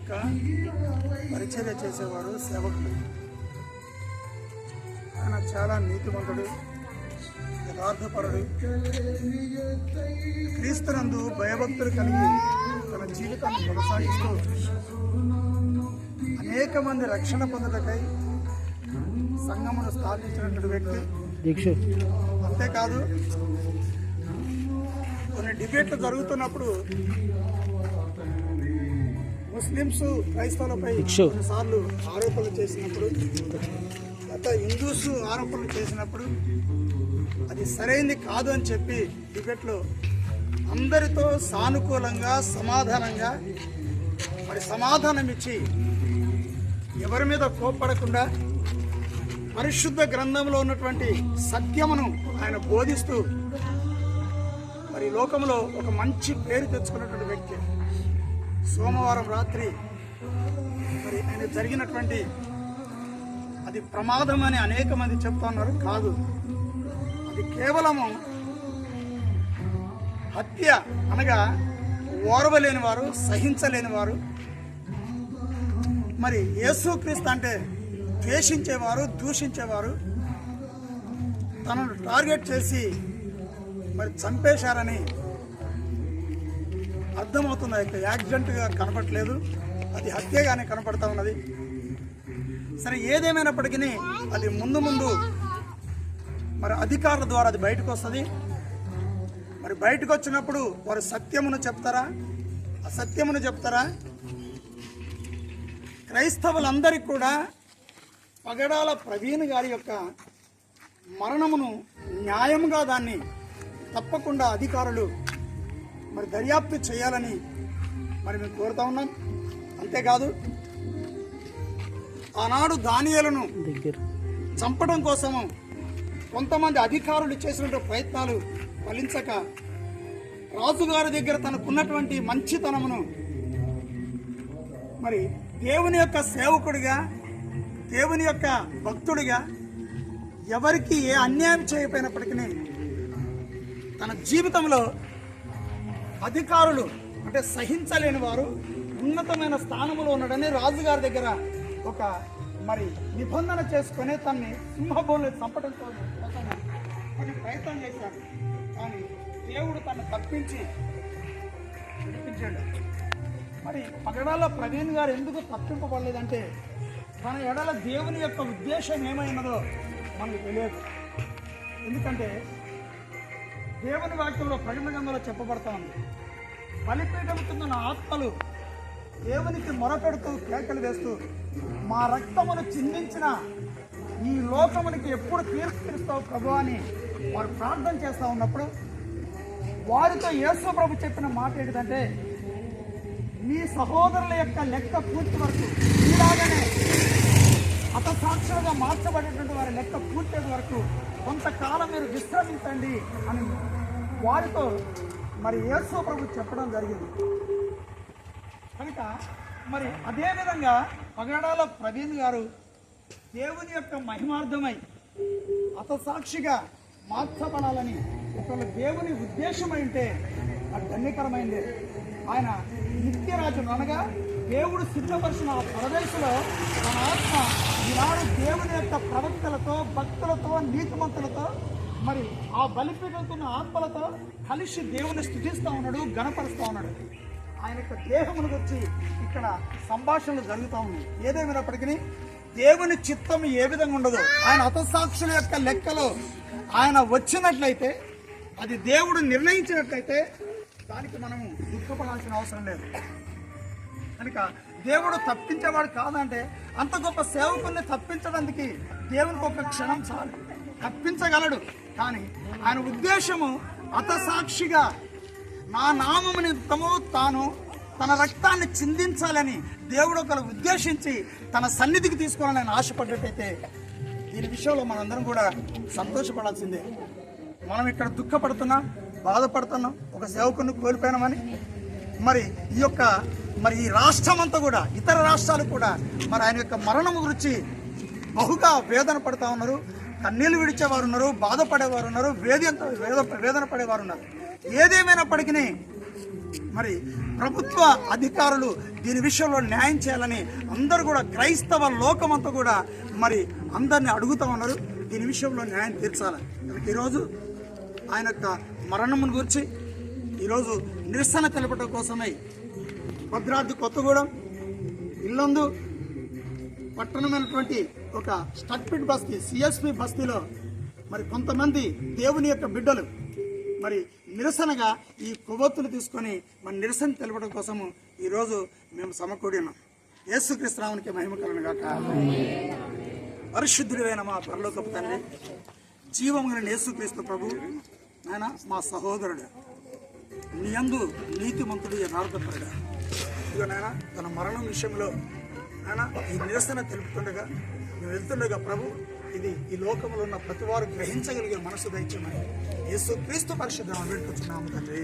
యొక్క పరిచర్య చేసేవారు, సేవకుడు. ఆయన చాలా నీతిమంతుడు, యథార్థపరుడు, క్రీస్తునందు భయభక్తులు కలిగి తన జీవితాన్ని కొనసాగిస్తూ అనేక మంది రక్షణ పొందుటకై సంఘమును స్థాపించినటువంటి వ్యక్తి. అంతేకాదు, కొన్ని డిబేట్లు జరుగుతున్నప్పుడు ముస్లింస్ క్రైస్తవులపై కొన్నిసార్లు ఆరోపణలు చేసినప్పుడు, హిందూస్ ఆరోపణలు చేసినప్పుడు అది సరైనది కాదు అని చెప్పి డిబేట్లో అందరితో సానుకూలంగా సమాధానంగా సమాధానం ఇచ్చి ఎవరి మీద కోప్పడకుండా పరిశుద్ధ గ్రంథంలో ఉన్నటువంటి సత్యమును ఆయన బోధిస్తూ లోకంలో ఒక మంచి పేరు తెచ్చుకున్నటువంటి వ్యక్తి. సోమవారం రాత్రి ఆయన జరిగినటువంటి అది ప్రమాదం అని అనేక మంది చెప్తున్నారు. కాదు, అది కేవలము హత్య, అనగా ఓర్వలేని వారు, సహించలేని వారు, యేసుక్రీస్తు అంటే ద్వేషించేవారు, దూషించేవారు తనను టార్గెట్ చేసి చంపేశారని అర్థమవుతుంది. అయితే యాక్సిడెంట్గా కనపడలేదు, అది హత్యగానే కనపడతా ఉన్నది. సరే, ఏదేమైనప్పటికీ అది ముందు ముందు అధికారుల ద్వారా అది బయటకు వస్తుంది. బయటకు వచ్చినప్పుడు వారు సత్యమును చెప్తారా, అసత్యమును చెప్తారా? క్రైస్తవులందరికీ కూడా పగడాల ప్రవీణ్ గారి యొక్క మరణమును న్యాయముగా దాన్ని తప్పకుండా అధికారులు దర్యాప్తు చేయాలని మేము కోరుతా ఉన్నాం. అంతేకాదు, ఆనాడు దానియేలును చంపడం కోసము కొంతమంది అధికారులు చేసినటువంటి ప్రయత్నాలు ఫలించక రాజుగారి దగ్గర తనకున్నటువంటి మంచితనమును దేవుని యొక్క సేవకుడిగా, దేవుని యొక్క భక్తుడిగా ఎవరికి ఏ అన్యాయం చేయకపోయినప్పటికీ తన జీవితంలో అధికారులు అంటే సహించలేని వారు ఉన్నతమైన స్థానంలో ఉన్నాడని రాజుగారి దగ్గర ఒక నిబంధన చేసుకుని తనని సింహభూమిని చంపడం కోసం ప్రయత్నం చేశాడు. కానీ దేవుడు తను తప్పించి విడిపించాడు. పగడాల ప్రవీణ్ గారు ఎందుకు తప్పింపబడలేదంటే తన ఎడల దేవుని యొక్క ఉద్దేశం ఏమైనదో మనకు తెలియదు. ఎందుకంటే దేవుని వాక్యంలో ప్రకటన గ్రంథంలో చెప్పబడతా ఉంది, బలిపీఠముతున్న ఆత్మలు దేవునికి మొరపెడుతూ కేకలు వేస్తూ మా రక్తమును చిందించిన ఈ లోకమునికి ఎప్పుడు తీర్పు తీరుస్తావు ప్రభు అని వారు ప్రార్థన చేస్తూ ఉన్నప్పుడు వారితో యేసు ప్రభు చెప్పిన మాట ఏంటంటే, మీ సహోదరుల యొక్క లెక్క పూర్తి వరకు ఇలాగనే హతసాక్షులుగా మార్చబడేటువంటి వారి లెక్క పూర్తి వరకు కొంతకాలం మీరు విశ్రమించండి అని వారితో యేసు ప్రభు చెప్పడం జరిగింది. కనుక అదేవిధంగా పగడాల ప్రవీణ్ గారు దేవుని యొక్క మహిమార్థమై హతసాక్షిగా మార్చబడాలని ఒకవేళ దేవుని ఉద్దేశమైంటే అది ధన్యకరమైంది. ఆయన నిత్యరాజును, అనగా దేవుడు సిద్ధపరిచిన ఆ పరదేశంలో తన ఆత్మ ఈనాడు దేవుని యొక్క ప్రవక్తలతో, భక్తులతో, నీతిమంతులతో ఆ బలిపీఠంతున్న ఆత్మలతో కలిసి దేవుని స్తుతిస్తూ ఉన్నాడు, గణపరుస్తూ ఉన్నాడు. ఆయన యొక్క దేహమును వచ్చి ఇక్కడ సంభాషణలు జరుగుతూ ఉన్నాయి. ఏదేమైనప్పటికీ దేవుని చిత్తం ఏ విధంగా ఉండదు, ఆయన హతసాక్షుల యొక్క లెక్కలో ఆయన వచ్చినట్లయితే, అది దేవుడు నిర్ణయించినట్లయితే దానికి మనము దుఃఖపడాల్సిన అవసరం లేదు. కనుక దేవుడు తప్పించేవాడు కాదంటే అంత గొప్ప సేవకుల్ని తప్పించడానికి దేవునికి ఒక క్షణం చాలు, తప్పించగలడు. కానీ ఆయన ఉద్దేశము హతసాక్షిగా నా నామము నిమిత్తము తాను తన రక్తాన్ని చిందించాలని దేవుడు ఒకరు ఉద్దేశించి తన సన్నిధికి తీసుకోవాలని ఆయన ఆశపడ్డట్టయితే దీని విషయంలో మనందరం కూడా సంతోషపడాల్సిందే. మనం ఇక్కడ దుఃఖపడుతున్నాం, బాధపడుతున్నాం, ఒక సేవకుని కోల్పోయినామని. ఈ యొక్క ఈ రాష్ట్రం అంతా కూడా, ఇతర రాష్ట్రాలు కూడా ఆయన యొక్క మరణం గురించి బహుగా వేదన పడుతూ ఉన్నారు, కన్నీళ్లు విడిచేవారు ఉన్నారు, బాధపడేవారు ఉన్నారు, వేదన పడేవారు ఉన్నారు. ఏదేమైనప్పటికీ ప్రభుత్వ అధికారులు దీని విషయంలో న్యాయం చేయాలని అందరూ కూడా క్రైస్తవ లోకమంతా కూడా మరి అందరిని అడుగుతూ ఉన్నారు. దీని విషయంలో న్యాయం తీర్చాలి. ఈరోజు ఆయన యొక్క మరణమును గురించి ఈరోజు నిరసన తెలపడం కోసమై భద్రాద్రి కొత్తగూడెం ఇల్లందు పట్టణమైనటువంటి ఒక స్టట్పిట్ బస్తీ సిఎస్పి బస్తీలో మరి కొంతమంది దేవుని యొక్క బిడ్డలు మరి నిరసనగా ఈ కొవ్వొత్తులు తీసుకొని మన నిరసన తెలపడం కోసము ఈరోజు మేము సమకూడినాం. యేసుక్రీస్తు నామమునకి మహిమ కలుగును గాక. పరిశుద్ధుడైన మా పరలోకపు తండ్రి, జీవమున యేసుక్రీస్తు ప్రభు ఆయన మా సహోదరుడు, నీ యందు నీతిమంతుడు యథార్థపరుడు. ఇదిగో నాయన తన మరణం విషయంలో నాయన ఈ నిరసన తెలుపుతుండగా మేము వెళ్తుండగా ప్రభు ఇది ఈ లోకంలో ఉన్న ప్రతి వారు గ్రహించగలిగే మనసు దయచేయమని యేసుక్రీస్తు పరిశుద్ధ నామమున వేడుకొంచున్నాము తండ్రి.